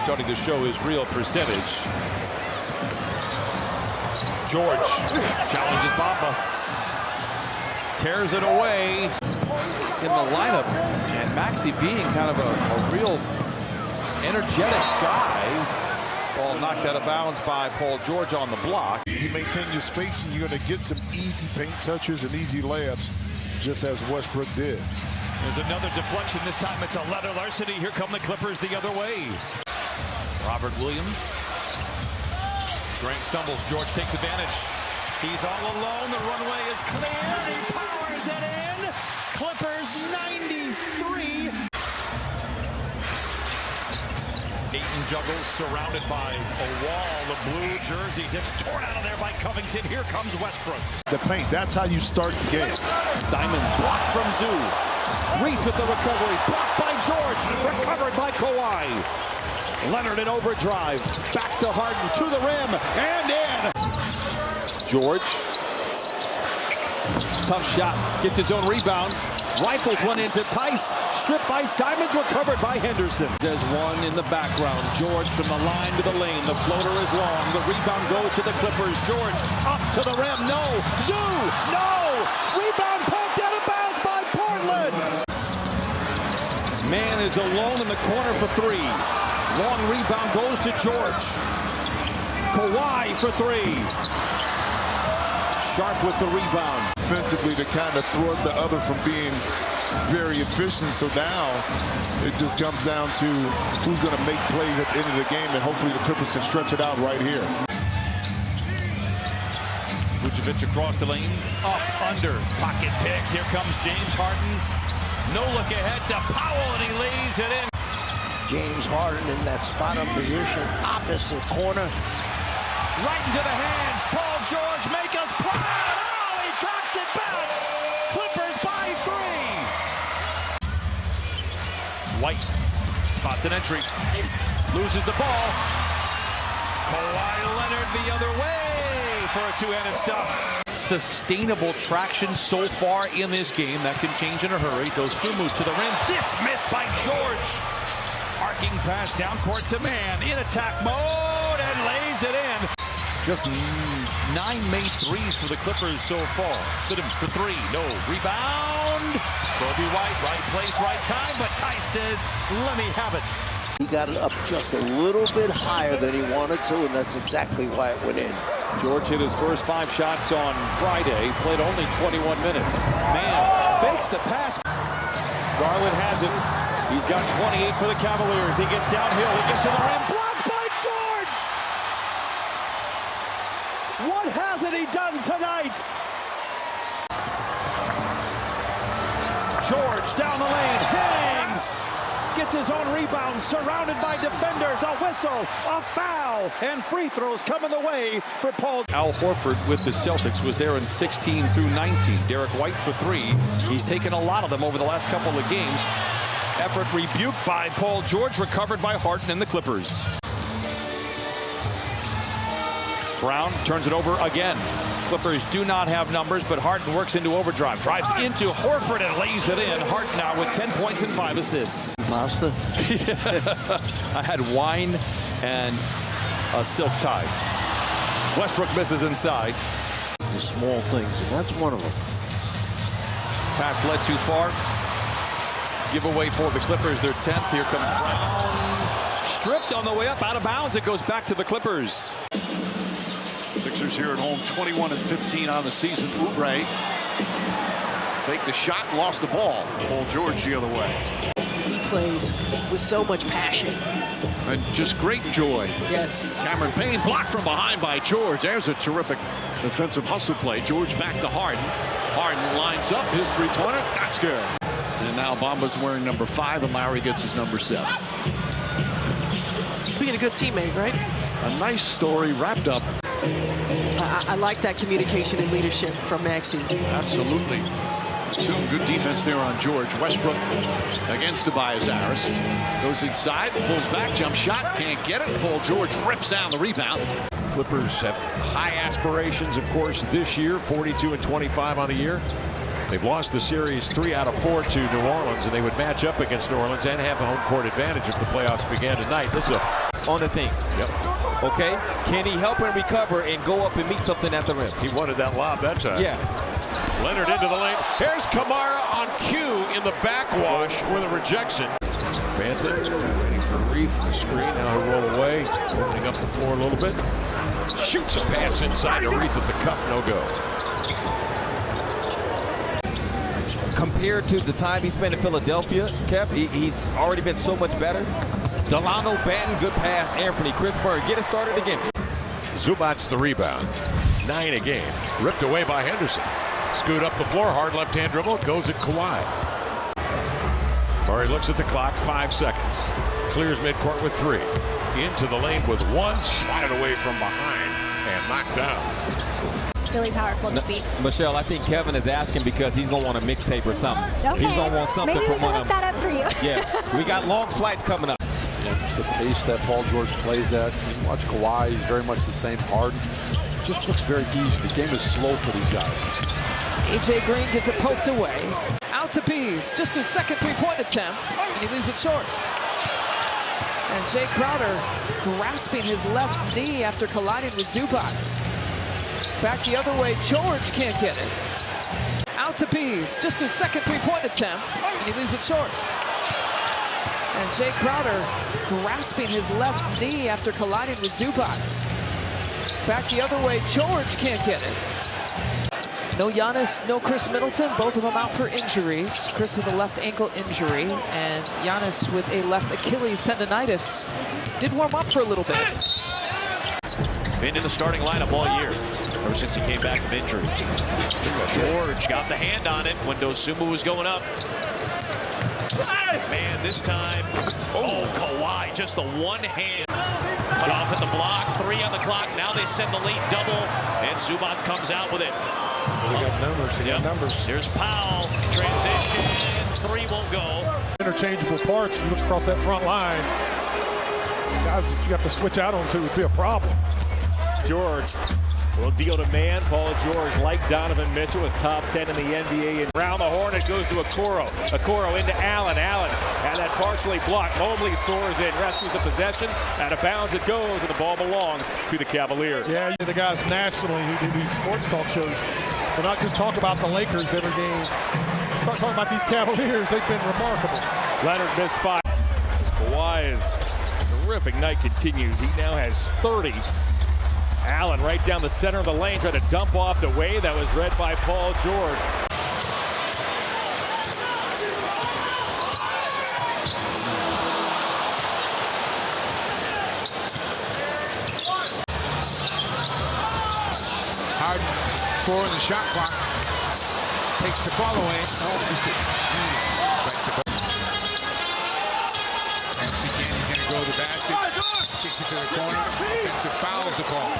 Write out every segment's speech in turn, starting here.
starting to show his real percentage. George challenges Bamba. Tears it away in the lineup. And Maxey being kind of a real energetic guy. Ball knocked out of bounds by Paul George on the block. You maintain your space and you're going to get some easy paint touches and easy layups, just as Westbrook did. There's another deflection. This time it's a leather larceny. Here come the Clippers the other way. Robert Williams. Grant stumbles. George takes advantage. He's all alone. The runway is clear. He powers it in. Clippers 93. Ayton juggles, surrounded by a wall of blue jerseys. It's torn out of there by Covington. Here comes Westbrook. The paint, that's how you start the game. Simons blocked from Zoo. Reese with the recovery. Blocked by George. Recovered by Kawhi. Leonard in overdrive. Back to Harden. To the rim. And in. George. Tough shot. Gets his own rebound. Rifles one into Tice. Stripped by Simons. Recovered by Henderson. There's one in the background. George from the line to the lane. The floater is long. The rebound goes to the Clippers. George up to the rim. No. Zoo. No. Rebound poked out of bounds by Portland. Man is alone in the corner for three. Long rebound goes to George. Kawhi for three. Sharp with the rebound. Offensively to kind of thwart the other from being very efficient. So now it just comes down to who's going to make plays at the end of the game, and hopefully the Clippers can stretch it out right here. Vucevic across the lane. Up, under. Pocket picked. Here comes James Harden. No look ahead to Powell, and he lays it in. James Harden in that spot-up position, opposite corner. Right into the hands. Paul George, make us proud. Oh, he cocks it back. Clippers by three. White spots an entry. Loses the ball. Kawhi Leonard the other way for a two-handed stuff. Sustainable traction so far in this game. That can change in a hurry. Goes Fumu to the rim. Dismissed by George. Arcing pass down court to Man. In attack mode and lays it in. Just 9 made threes for the Clippers so far. Biddams for three. No. Rebound. Kobe White, right place, right time. But Tice says, let me have it. He got it up just a little bit higher than he wanted to, and that's exactly why it went in. George hit his first 5 shots on Friday. Played only 21 minutes. Man fakes the pass. Garland has it. He's got 28 for the Cavaliers. He gets downhill. He gets to the rim. Blocked by George! What hasn't he done tonight? George down the lane. Hangs. Gets his own rebound. Surrounded by defenders. A whistle. A foul. And free throws coming the way for Paul. Al Horford with the Celtics was there in 16 through 19. Derek White for three. He's taken a lot of them over the last couple of games. Effort rebuked by Paul George, recovered by Harden and the Clippers. Brown turns it over again. Clippers do not have numbers, but Harden works into overdrive. Drives into Horford and lays it in. Harden now with 10 points and 5 assists. Master? I had wine and a silk tie. Westbrook misses inside. The small things, and that's one of them. Pass led too far. Giveaway for the Clippers, their 10th. Here comes Brown. Stripped on the way up, out of bounds. It goes back to the Clippers. Sixers here at home, 21-15 on the season. Oubre faked the shot, lost the ball. Paul George the other way. He plays with so much passion. And just great joy. Yes. Cameron Payne blocked from behind by George. There's a terrific defensive hustle play. George back to Harden. Harden lines up his three-pointer. That's good. And now Bamba's wearing number 5, and Lowry gets his number 7. He's being a good teammate, right? A nice story wrapped up. I like that communication and leadership from Maxey. Absolutely. Some good defense there on George. Westbrook against Tobias Harris. Goes inside, pulls back, jump shot, can't get it. Paul George rips down the rebound. Clippers have high aspirations, of course, this year, 42-25 on the year. They've lost the series 3 out of 4 to New Orleans, and they would match up against New Orleans and have a home court advantage if the playoffs began tonight. This is a on the things. Yep. Okay? Can he help and recover and go up and meet something at the rim? He wanted that lob that time. Yeah. Leonard into the lane. Here's Kamara on cue in the backwash with a rejection. Banton waiting for Reith to screen. Now he'll roll away. Opening up the floor a little bit. Shoots a pass inside to Reith at the cup. No go. Compared to the time he spent in Philadelphia, Kev, he's already been so much better. Delano Banton, good pass. Anthony, Chris Bird, get it started again. Zubac's the rebound. 9 a game. Ripped away by Henderson. Scoot up the floor, hard left-hand dribble, goes at Kawhi. Murray looks at the clock, 5 seconds. Clears midcourt with 3. Into the lane with 1, swatted away from behind, and knocked down. Really powerful defeat. Michelle, I think Kevin is asking because he's going to want a mixtape or something. Okay. He's going to want something Maybe from one of them. that up for you. Yeah, we got long flights coming up. Just the pace that Paul George plays at. You watch Kawhi, he's very much the same. Harden just looks very easy. The game is slow for these guys. A.J. Green gets it poked away. Out to Pease, just his second three-point attempt, and he leaves it short. And Jay Crowder grasping his left knee after colliding with Zubac. Back the other way, George can't get it. Out to Pease, just his second three-point attempt, and he leaves it short. And Jay Crowder grasping his left knee after colliding with Zubac. Back the other way, George can't get it. No Giannis, no Chris Middleton, both of them out for injuries. Chris with a left ankle injury, and Giannis with a left Achilles tendonitis. Did warm up for a little bit. Been in the starting lineup all year, ever since he came back from injury. George got the hand on it when Dosunmu was going up. Man, this time, oh, Kawhi, just the one hand. Cut off at the block, 3 on the clock. Now they send the late double, and Zubac comes out with it. They got numbers. They got numbers. Here's Powell, transition, 3 won't go. Interchangeable parts, he looks across that front line. Guys that you have to switch out onto would be a problem. George will deal to man. Paul George, like Donovan Mitchell, is top 10 in the NBA. And round the horn, it goes to Okoro. Okoro into Allen. Allen had that partially blocked. Mobley soars in, rescues the possession. Out of bounds it goes, and the ball belongs to the Cavaliers. Yeah, the guys nationally who do these sports talk shows will not just talk about the Lakers every game. Start talking about these Cavaliers. They've been remarkable. Leonard missed 5. As Kawhi's terrific night continues. He now has 30. Allen right down the center of the lane, trying to dump off the way. That was read by Paul George. Harden, 4 in the shot clock. Takes the ball away. Oh, missed it. Right to ball. Once again, he's going to go to the basket. Kicks it to the corner. Offensive fouls the call.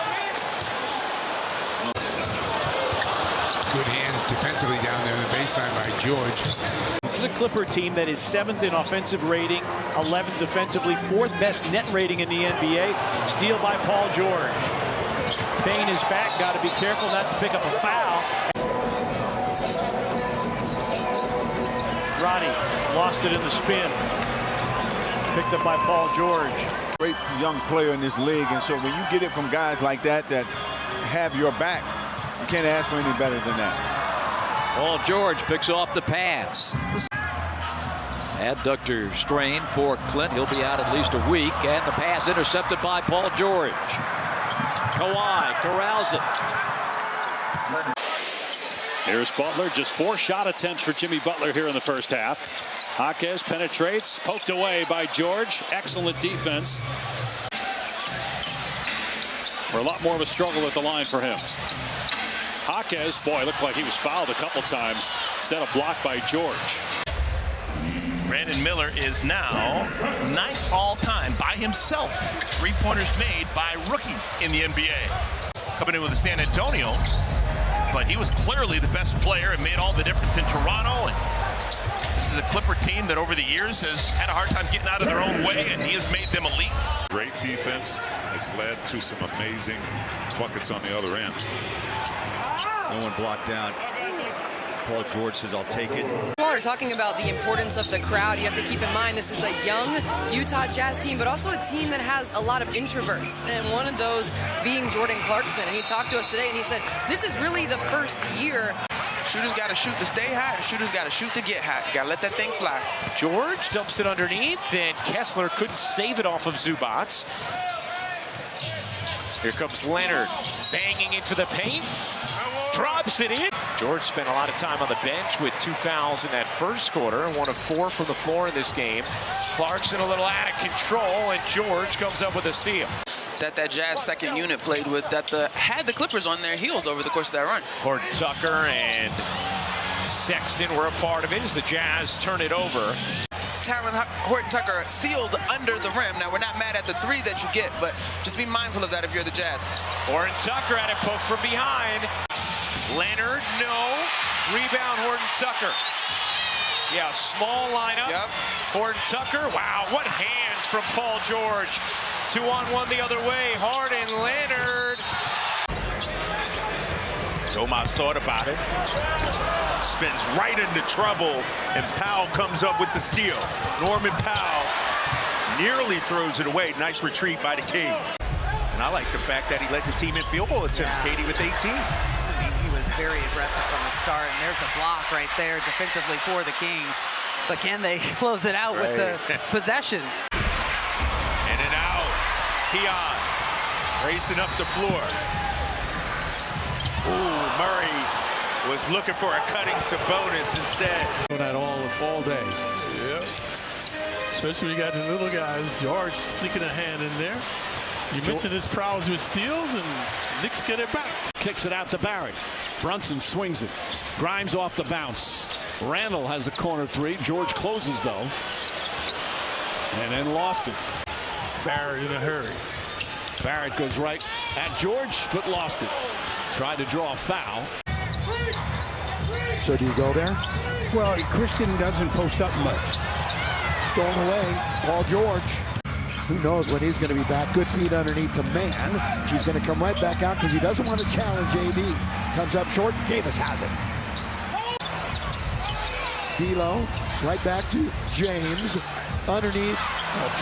Good hands defensively down there in the baseline by George. This is a Clipper team that is 7th in offensive rating, 11th defensively, 4th best net rating in the NBA. Steal by Paul George. Payne is back. Got to be careful not to pick up a foul. Roddy lost it in the spin. Picked up by Paul George. Great young player in this league, and so when you get it from guys like that have your back, you can't ask for any better than that. Paul George picks off the pass. Adductor strain for Clint. He'll be out at least a week, and the pass intercepted by Paul George. Kawhi corrals it. Here's Butler. Just 4 shot attempts for Jimmy Butler here in the first half. Jaquez penetrates, poked away by George. Excellent defense. For a lot more of a struggle at the line for him. Jaquez, boy, looked like he was fouled a couple times instead of blocked by George. Brandon Miller is now 9th all-time by himself. 3-pointers made by rookies in the NBA. Coming in with the San Antonio, but he was clearly the best player and made all the difference in Toronto. And this is a Clipper team that over the years has had a hard time getting out of their own way, and he has made them elite. Great defense has led to some amazing buckets on the other end. No one blocked down. Paul George says, I'll take it. Connor talking about the importance of the crowd. You have to keep in mind this is a young Utah Jazz team, but also a team that has a lot of introverts, and one of those being Jordan Clarkson. And he talked to us today, and he said this is really the first year. Shooters got to shoot to stay hot. Shooters got to shoot to get hot. Got to let that thing fly. George dumps it underneath, and Kessler couldn't save it off of Zubats. Here comes Leonard, banging into the paint, drops it in. George spent a lot of time on the bench with 2 fouls in that first quarter, 1 of 4 from the floor in this game. Clarkson a little out of control, and George comes up with a steal. That Jazz second unit played with, that had the Clippers on their heels over the course of that run. Horton Tucker and Sexton were a part of it as the Jazz turn it over. Talon Horton Tucker sealed under the rim. Now, we're not mad at the 3 that you get, but just be mindful of that if you're the Jazz. Horton Tucker had it poked from behind. Leonard, no. Rebound, Horton Tucker. Yeah, small lineup. Yep. Horton Tucker, wow, what hands from Paul George. 2-on-1 the other way, Harden, Leonard. Domas thought about it. Spins right into trouble, and Powell comes up with the steal. Norman Powell nearly throws it away. Nice retreat by the Kings. And I like the fact that he led the team in field goal attempts, Katie, with 18. He was very aggressive from the start, and there's a block right there defensively for the Kings. But can they close it out with the possession? In and out. Keon racing up the floor. Ooh, Murray was looking for a cutting Sabonis instead. That all day. Yep. Especially when you got the little guys, George sneaking a hand in there. You mentioned his prowess with steals, and Knicks get it back. Kicks it out to Barrett. Brunson swings it. Grimes off the bounce. Randall has a corner 3. George closes, though. And then lost it. Barrett in a hurry. Barrett goes right at George, but lost it. Tried to draw a foul. So do you go there? Well, Christian doesn't post up much. Stolen away. Paul George. Who knows when he's going to be back. Good feet underneath the man. He's going to come right back out because he doesn't want to challenge AD. Comes up short. Davis has it. D'Lo right back to James. Underneath.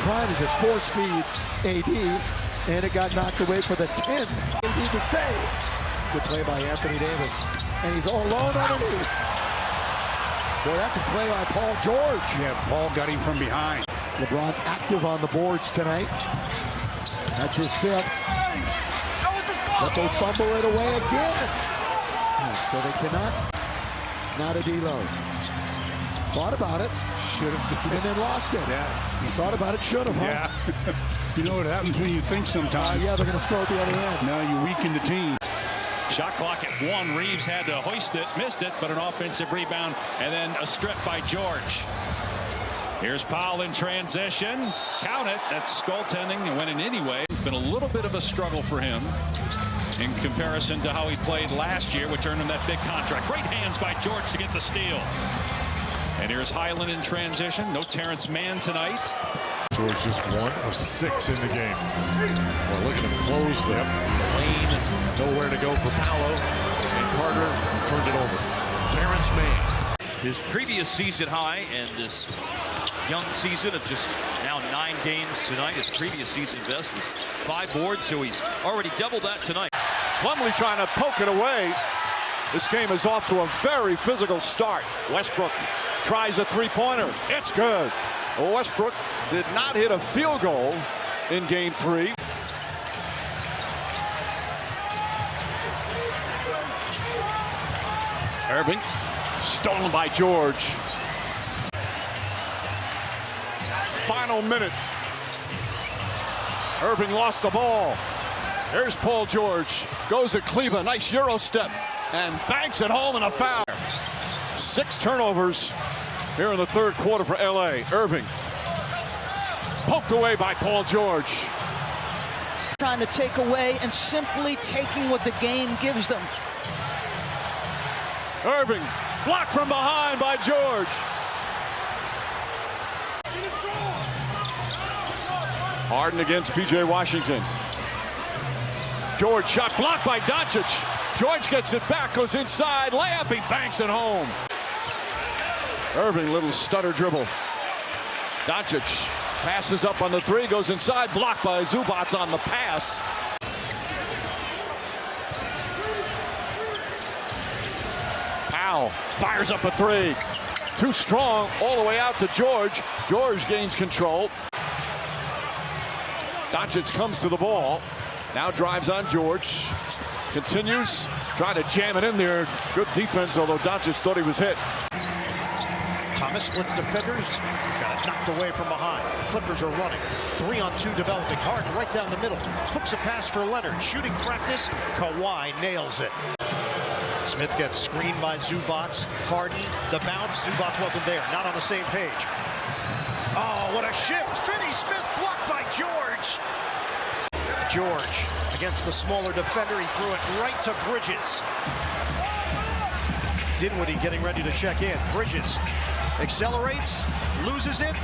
Trying to just force feed AD. And it got knocked away for the 10th. AD to save. Good play by Anthony Davis. And he's all alone underneath. Boy, that's a play by Paul George. Yeah, Paul got him from behind. LeBron active on the boards tonight. That's his 5th. But they fumble it away again. So they cannot. Not a D'Lo. Thought about it. Should have. And then lost it. Yeah. You thought about it, should have, huh? Yeah. You know what happens when you think sometimes? Yeah, they're going to score at the other end. No, you weaken the team. Shot clock at 1. Reeves had to hoist it, missed it, but an offensive rebound, and then a strip by George. Here's Powell in transition. Count it. That's goaltending and went in anyway. It's been a little bit of a struggle for him in comparison to how he played last year, which earned him that big contract. Great hands by George to get the steal. And here's Highland in transition. No Terrence Mann tonight. George just 1 of 6 in the game. Well, look at him close them. Lane, nowhere to go for Paolo. And Carter turned it over. Terrence Mann. His previous season high and this young season of just now 9 games tonight. His previous season best was 5 boards, so he's already doubled that tonight. Plumlee trying to poke it away. This game is off to a very physical start. Westbrook tries a 3-pointer. It's good. Well, Westbrook did not hit a field goal in game 3. Irving, stolen by George. Final minute. Irving lost the ball. Here's Paul George. Goes at Kleba. Nice Euro step. And banks it home in a foul. 6 turnovers here in the 3rd quarter for LA. Irving. Poked away by Paul George. Trying to take away and simply taking what the game gives them. Irving. Blocked from behind by George. Harden against P.J. Washington. George shot blocked by Doncic. George gets it back, goes inside, layup, he banks it home. Irving, little stutter dribble. Doncic passes up on the three, goes inside, blocked by Zubac on the pass. Powell fires up a three. Too strong, all the way out to George. George gains control. Doncic comes to the ball. Now drives on George. Continues, trying to jam it in there. Good defense, although Doncic thought he was hit. Thomas splits defenders. Got it knocked away from behind. Clippers are running. 3-on-2 developing. Harden right down the middle. Hooks a pass for Leonard. Shooting practice. Kawhi nails it. Smith gets screened by Zubac. Harden, the bounce. Zubac wasn't there. Not on the same page. Oh, what a shift. Finney-Smith blocked by George. George against the smaller defender. He threw it right to Bridges. Dinwiddie getting ready to check in. Bridges accelerates, loses it.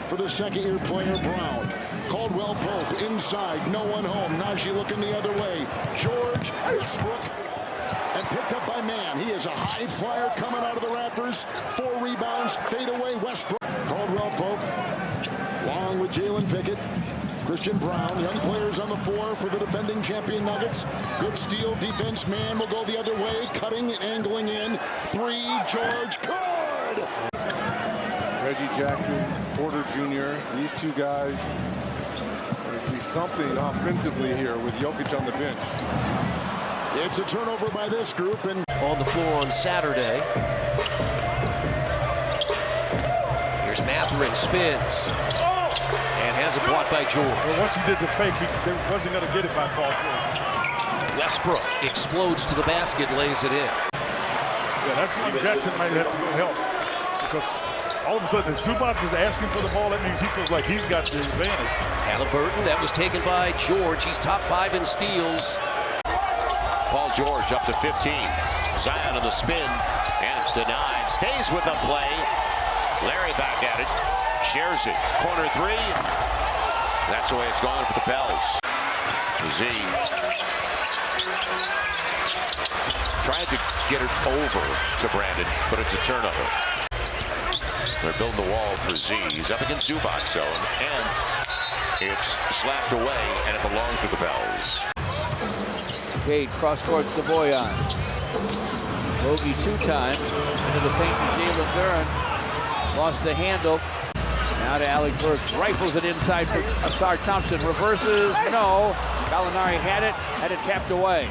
For the second-year player, Brown. Caldwell Pope inside, no one home. Najee looking the other way. George Westbrook. And picked up by Mann. He is a high flyer coming out of the rafters. 4 rebounds, fade away Westbrook. Caldwell Pope, along with Jalen Pickett. Christian Brown, young players on the floor for the defending champion Nuggets. Good steal, defense, Mann will go the other way, cutting and angling in. 3, George, good! Reggie Jackson, Porter Jr., these two guys do something offensively here with Jokic on the bench. It's a turnover by this group and on the floor on Saturday. Here's Mathurin, spins. And has it blocked by George. Well, once he did the fake, he wasn't going to get it by Paul George. Westbrook explodes to the basket, lays it in. Yeah, that's when Jackson might have to help. Because all of a sudden, if Zubac is asking for the ball, that means he feels like he's got the advantage. Halliburton, that was taken by George. He's top 5 in steals. Paul George up to 15. Zion on the spin and denied. Stays with the play. Larry back at it. Shares it. Corner 3. That's the way it's going for the Pels. Z tried to get it over to Brandon, but it's a turnover. They're building the wall for Z. He's up against Zubac zone, and it's slapped away, and it belongs to the Pels. Gage cross court to Boyan. Bogey 2-time. Into the feint to Jalen Duren. Lost the handle. Now to Alec Burks. Rifles it inside for Asar Thompson. Reverses. No. Gallinari had it tapped away.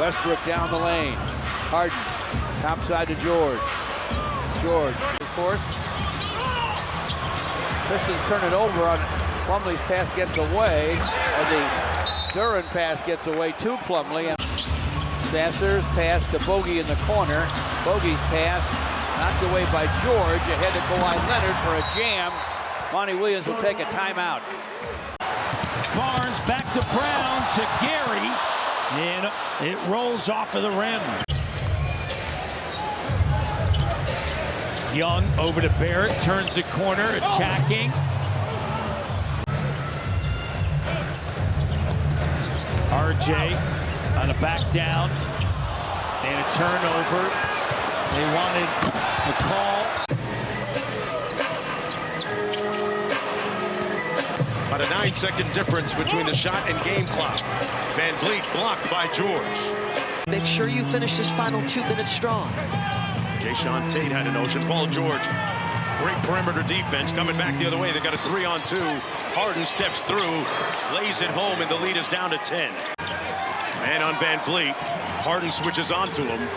Westbrook down the lane. Harden. Top side to George. George, of course. Pistons turn it over on Plumlee's pass gets away. Or the Duren pass gets away to Plumlee. And Sasser's pass to Bogey in the corner. Bogey's pass knocked away by George. Ahead to Kawhi Leonard for a jam. Monty Williams will take a timeout. Barnes back to Brown to Gary. And it rolls off of the rim. Young over to Barrett, turns the corner, attacking. RJ on a back down and a turnover. They wanted the call. About a 9-second difference between the shot and game clock. Van Vliet blocked by George. Make sure you finish this final 2 minutes strong. Jayshawn Tate had a notion. Paul George, great perimeter defense coming back the other way. They got a 3-on-2. Harden steps through, lays it home, and the lead is down to 10. And on Van Vliet, Harden switches onto him.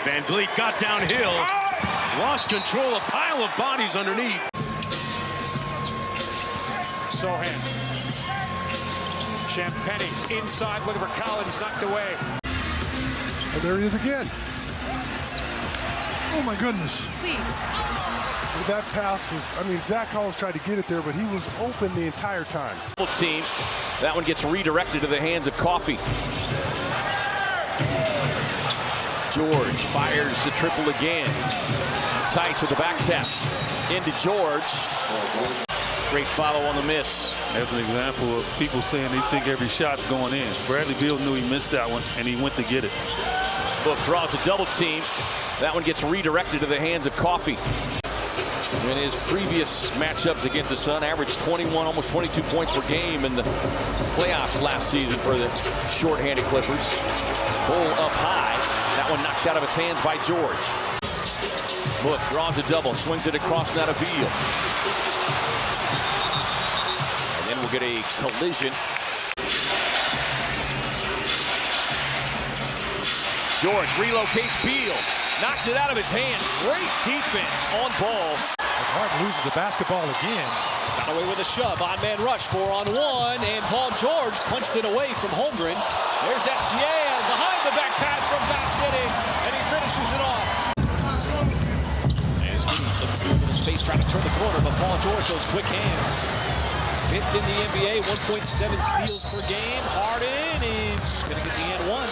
Van Vliet got downhill, lost control, a pile of bodies underneath. Sohan. Champagny inside, looking for Collins, knocked away. And there he is again. Oh my goodness. Please. That pass was, I mean, Zach Collins tried to get it there, but he was open the entire time. Team. That one gets redirected to the hands of Coffey. George fires the triple again. Tights with the back tap. Into George. Great follow on the miss. As an example of people saying they think every shot's going in. Bradley Beal knew he missed that one, and he went to get it. Book draws a double team. That one gets redirected to the hands of Coffey. In his previous matchups against the Sun, averaged 21, almost 22 points per game in the playoffs last season for the shorthanded Clippers. Pull up high. That one knocked out of his hands by George. Book draws a double, swings it across, not a Beal. And then we'll get a collision. George relocates Beal, knocks it out of his hand. Great defense on ball. As Harden loses the basketball again. Got away with a shove, on-man rush, 4-on-1, and Paul George punched it away from Holmgren. There's SGA behind the back pass from Vasquez, and he finishes it off. As Green looks to move into space, trying to turn the corner, but Paul George, those quick hands. Fifth in the NBA, 1.7 steals per game. Harden is going to get the and one.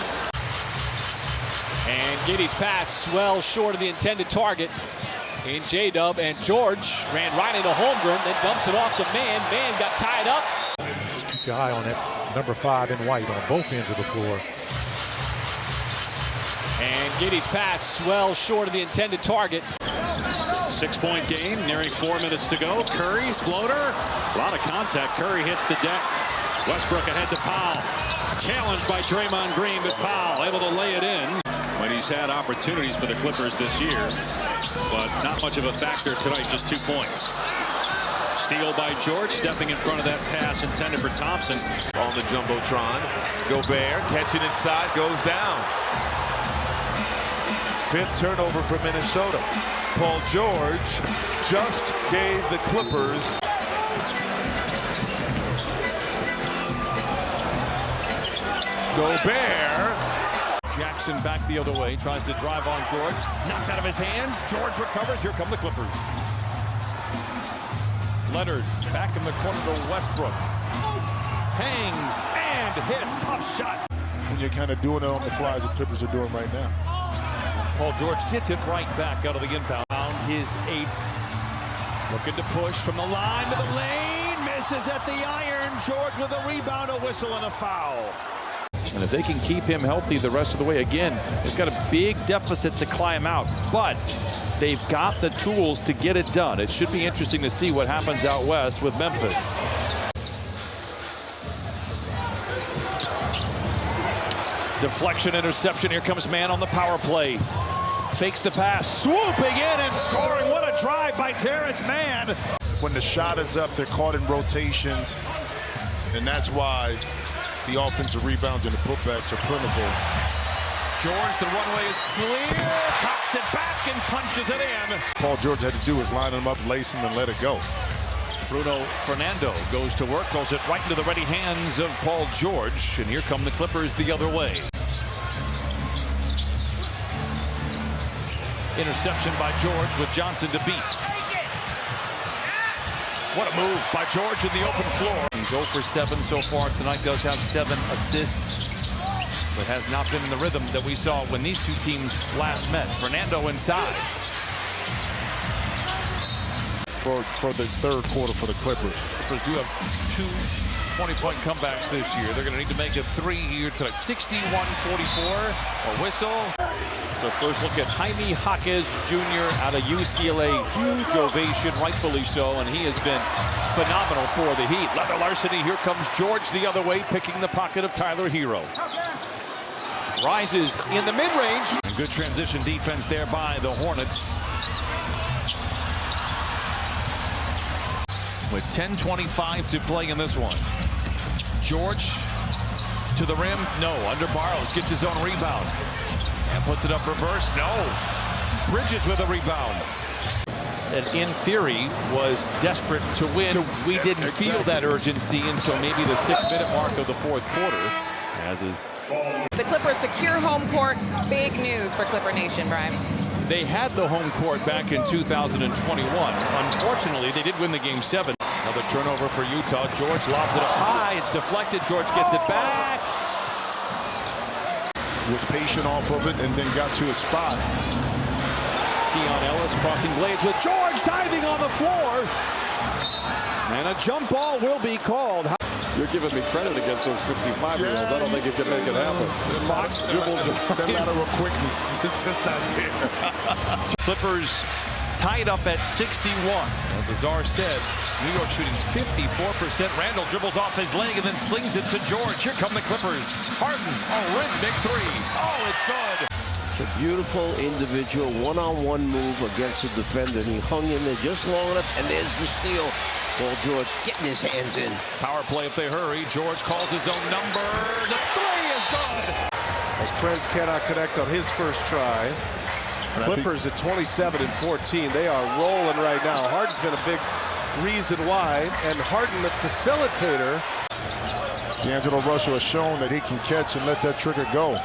And Giddey's pass well short of the intended target in J-Dub, and George ran right into Holmgren, then dumps it off to Mann. Mann got tied up. Just keep your eye on that number 5 in white on both ends of the floor. And Giddey's pass well short of the intended target. 6-point game, nearing 4 minutes to go. Curry, floater, a lot of contact. Curry hits the deck. Westbrook ahead to Powell. Challenged by Draymond Green, but Powell able to lay it in. When he's had opportunities for the Clippers this year, but not much of a factor tonight, just 2 points. Steal by George, stepping in front of that pass intended for Thompson. On the Jumbotron, Gobert catching inside, goes down. 5th turnover for Minnesota. Paul George just gave the Clippers Gobert. Jackson back the other way, tries to drive on George. Knocked out of his hands. George recovers. Here come the Clippers. Leonard back in the corner to Westbrook. Hangs and hits. Tough shot. And you're kind of doing it on the fly as the Clippers are doing right now. Paul George gets it right back out of the inbound. His 8th. Looking to push from the line to the lane. Misses at the iron. George with a rebound, a whistle, and a foul. And if they can keep him healthy the rest of the way, again, they've got a big deficit to climb out, but they've got the tools to get it done. It should be interesting to see what happens out west with Memphis. Deflection, interception. Here comes Mann on the power play. Fakes the pass, swooping in and scoring. What a drive by Terrence Mann. When the shot is up, they're caught in rotations, and that's why the offensive rebounds and the putbacks are plentiful. George, the runway is clear. Cocks it back and punches it in. Paul George had to do is line him up, lace him, and let it go. Bruno Fernando goes to work, throws it right into the ready hands of Paul George. And here come the Clippers the other way. Interception by George with Johnson to beat. What a move by George in the open floor. He's 0 for 7 so far tonight, does have 7 assists, but has not been in the rhythm that we saw when these two teams last met. Fernando inside. For the 3rd quarter for the Clippers. Clippers do have 2 20-point comebacks this year. They're going to need to make it 3 here tonight. 61-44, a whistle. So first look at Jaime Jaquez Jr. out of UCLA. Huge ovation, rightfully so, and he has been phenomenal for the Heat. Leather larceny, here comes George the other way, picking the pocket of Tyler Hero. Rises in the mid-range. Good transition defense there by the Hornets. With 10:25 to play in this one. George to the rim. No, under Barrows. Gets his own rebound. And puts it up reverse. No. Bridges with a rebound. That in theory was desperate to win. We didn't feel that urgency until maybe the 6-minute mark of the 4th quarter. The Clippers secure home court. Big news for Clipper Nation, Brian. They had the home court back in 2021. Unfortunately, they did win the game 7. Another turnover for Utah. George lobs it up high. It's deflected. George gets it back. Was patient off of it and then got to his spot. Keon Ellis crossing blades with George diving on the floor. And a jump ball will be called. You're giving me credit against those 55-year-olds. I don't think you can make it happen. Fox dribbles. That lateral quickness is just not there. Clippers tied up at 61. As Azar said, New York shooting 54%. Randall dribbles off his leg and then slings it to George. Here come the Clippers. Harden, a rhythmic three. Oh, it's good. A beautiful individual one-on-one move against the defender, and he hung in there just long enough, and there's the steal. Paul George getting his hands in. Power play if they hurry. George calls his own number. The three is good. As Prince cannot connect on his first try. Clippers at 27 and 14. They are rolling right now. Harden's been a big reason why, and Harden, the facilitator. D'Angelo Russell has shown that he can catch and let that trigger go.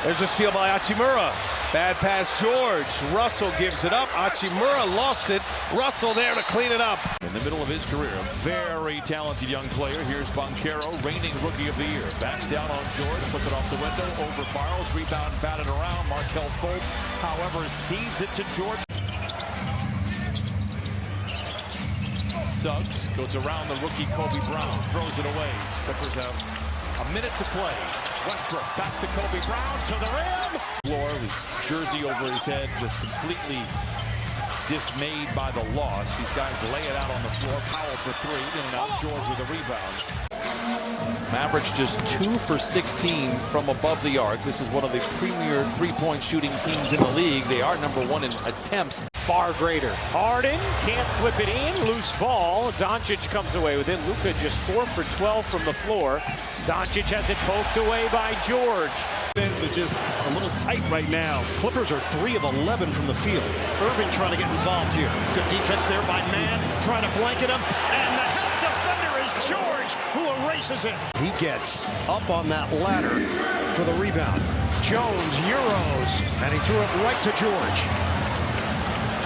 There's a steal by Hachimura. Bad pass, George. Russell gives it up. Hachimura lost it. Russell there to clean it up. In the middle of his career, a very talented young player. Here's Banchero, reigning Rookie of the Year. Backs down on George, puts it off the window, over Barles, rebound, batted around. Markelle Fultz, however, sees it to George. Suggs goes around the rookie Kobe Brown, throws it away. Clippers have a minute to play. Westbrook back to Kobe Brown, to the rim. Floor with jersey over his head, just completely dismayed by the loss. These guys lay it out on the floor. Powell for three, in and out. George with a rebound. Mavericks just 2 for 16 from above the arc. This is one of the premier three-point shooting teams in the league. They are #1 in attempts. Far greater. Harden can't flip it in. Loose ball. Doncic comes away with it. Luka just 4 for 12 from the floor. Doncic has it poked away by George. They're just a little tight right now. Clippers are 3 of 11 from the field. Irving trying to get involved here. Good defense there by Mann, trying to blanket him. And the help defender is George, who erases it. He gets up on that ladder for the rebound. Jones, Euros, and he threw it right to George.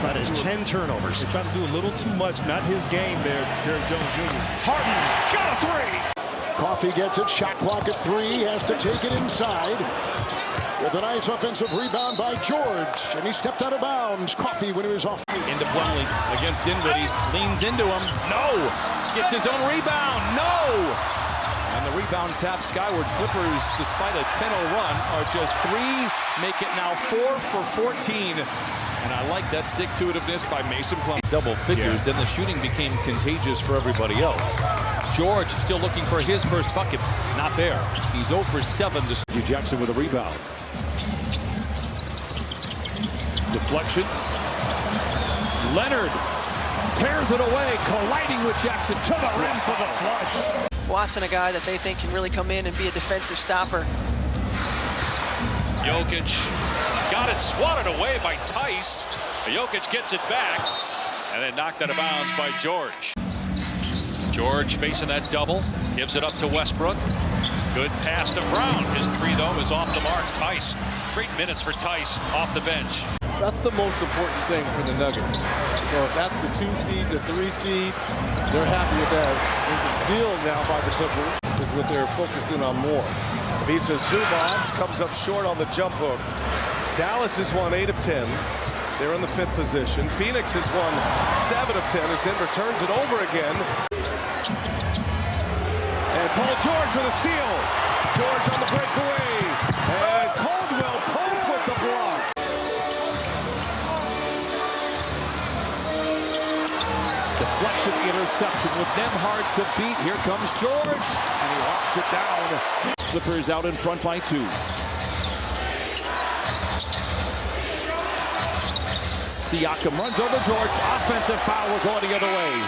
That is 10 turnovers. He's trying to do a little too much. Not his game there, Derrick Jones Jr. Harden got a three. Coffee gets it. Shot clock at 3. He has to take it inside. With a nice offensive rebound by George. And he stepped out of bounds. Coffee when he was off. Into Plumlee against Dinwiddie. Leans into him. No. Gets his own rebound. No. And the rebound taps skyward. Clippers, despite a 10-0 run, are just 3. Make it now 4 for 14. And I like that stick-to-itiveness by Mason Plumlee. Double figures, then the shooting became contagious for everybody else. George still looking for his first bucket. Not there. He's 0 for 7 to Hugh Jackson with a rebound. Deflection. Leonard tears it away, colliding with Jackson to the rim for the flush. Watson, a guy that they think can really come in and be a defensive stopper. Jokic got it swatted away by Tice. Jokic gets it back and then knocked out of bounds by George. George facing that double, gives it up to Westbrook. Good pass to Brown. His 3, though, is off the mark. Tice, great minutes for Tice off the bench. That's the most important thing for the Nuggets. So if that's the 2 seed, the 3 seed, they're happy with that. And the steal now by the Clippers is what they're focusing on more. Ivica Zubac comes up short on the jump hook. Dallas has won 8 of 10. They're in the 5th position. Phoenix has won 7 of 10 as Denver turns it over again. And Paul George with a steal. George on the breakaway. And Caldwell Pope with the block. Deflection, interception with them hard to beat. Here comes George, and he locks it down. Clippers out in front by 2. Siakam runs over George. Offensive foul. We're going the other way.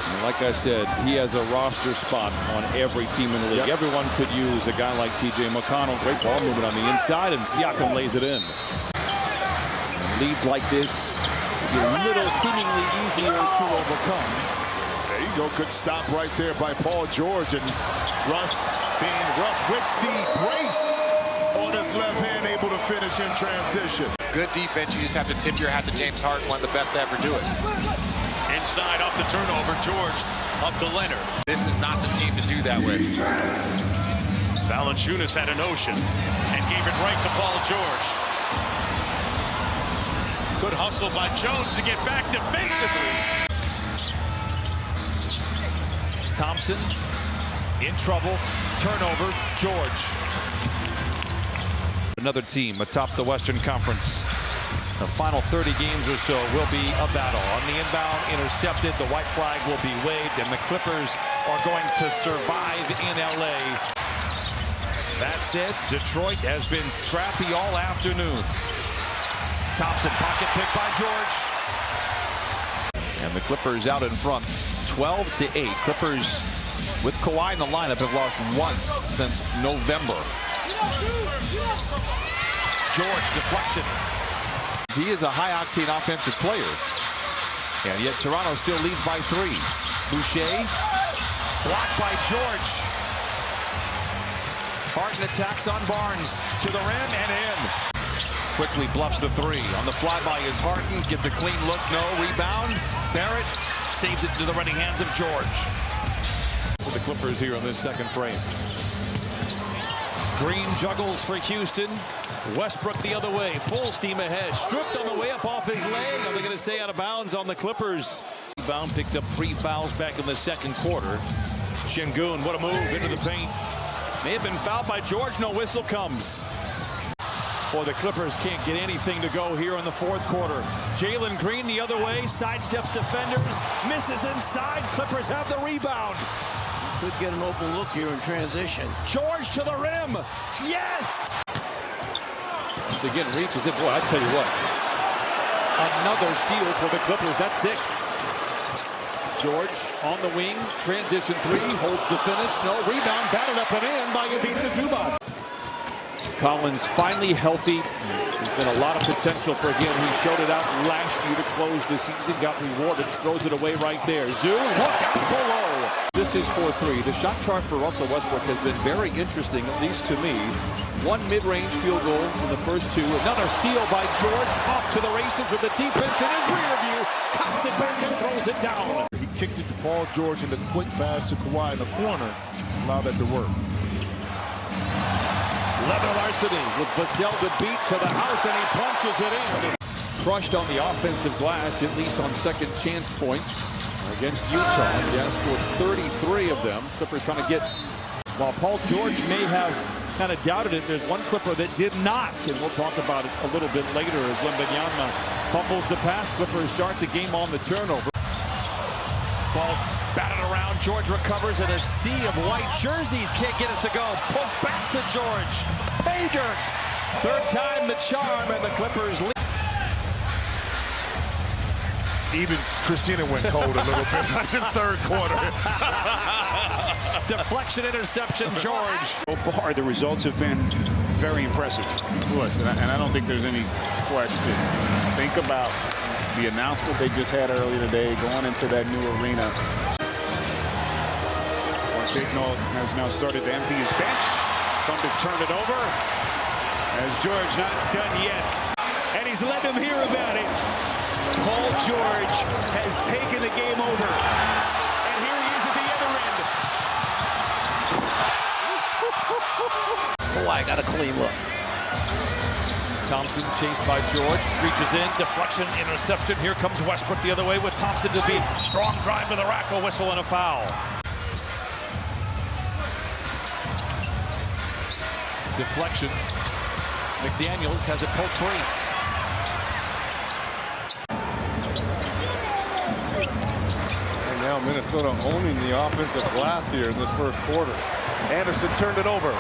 And like I said, he has a roster spot on every team in the league. Yep. Everyone could use a guy like T.J. McConnell. Great ball movement on the inside, and Siakam lays it in. Leads like this, a little seemingly easier to overcome. There you go. Good stop right there by Paul George. And Russ being Russ with the brace on his left hand, able to finish in transition. Good defense. You just have to tip your hat to James Harden, one of the best to ever do it. Inside off the turnover, George up to Leonard. This is not the team to do that with. Valanciunas had a notion and gave it right to Paul George. Good hustle by Jones to get back defensively. Thompson in trouble. Turnover. George. Another team atop the Western Conference. The final 30 games or so will be a battle. On the inbound, intercepted. The white flag will be waved, and the Clippers are going to survive in LA. That said, Detroit has been scrappy all afternoon. Thompson, pocket pick by George. And the Clippers out in front, 12-8. Clippers with Kawhi in the lineup have lost once since November. George, deflection. He is a high-octane offensive player. And yet Toronto still leads by 3. Boucher, blocked by George. Harden attacks on Barnes. To the rim and in. Quickly bluffs the 3. On the flyby is Harden. Gets a clean look. No. Rebound. Barrett saves it into the running hands of George. For the Clippers here on this second frame. Green juggles for Houston. Westbrook the other way. Full steam ahead. Stripped on the way up off his leg. Are they going to stay out of bounds on the Clippers? Rebound picked up 3 fouls back in the second quarter. Şengün, what a move into the paint. May have been fouled by George. No whistle comes. Boy, the Clippers can't get anything to go here in the fourth quarter. Jalen Green the other way. Sidesteps defenders. Misses inside. Clippers have the rebound. Could get an open look here in transition. George to the rim. Yes! Once again, reaches it. Boy, I tell you what. Another steal for the Clippers. That's 6. George on the wing. Transition 3. Holds the finish. No rebound. Batted up and in by Ivica Zubac. Collins finally healthy. There's been a lot of potential for him. He showed it out last year to close the season. Got rewarded. Throws it away right there. Zoo, look out below. This is 4-3. The shot chart for Russell Westbrook has been very interesting, at least to me. 1 mid-range field goal in the first 2. Another steal by George. Off to the races with the defense in his rear view. Cocks it back and throws it down. He kicked it to Paul George and the quick pass to Kawhi in the corner. Allowed that to work. Leather Larceny with Vassell to beat to the house, and he punches it in. Crushed on the offensive glass, at least on second chance points against Utah. He asked for 33 of them. Clippers trying to get, while Paul George may have kind of doubted it, there's one Clipper that did not, and we'll talk about it a little bit later as Wembanyama fumbles the pass. Clippers start the game on the turnover. Ball batted around. George recovers in a sea of white jerseys. Can't get it to go. Pulled back to George. Pay dirt. Third time the charm, and the Clippers lead. Even Christina went cold a little bit in this third quarter. Deflection, interception, George. So far, the results have been very impressive. Of course, and I don't think there's any question. Think about the announcement they just had earlier today, going into that new arena. Ortegno has now started to empty his bench. Come to turn it over. As George not done yet. And he's let them hear about it. Paul George has taken the game over. And here he is at the other end. Kawhi got a clean look. Thompson chased by George, reaches in, deflection, interception. Here comes Westbrook the other way with Thompson to beat. Strong drive to the rack, a whistle and a foul. Deflection. McDaniels has it pulled free. And now Minnesota owning the offensive glass here in this first quarter. Anderson turned it over.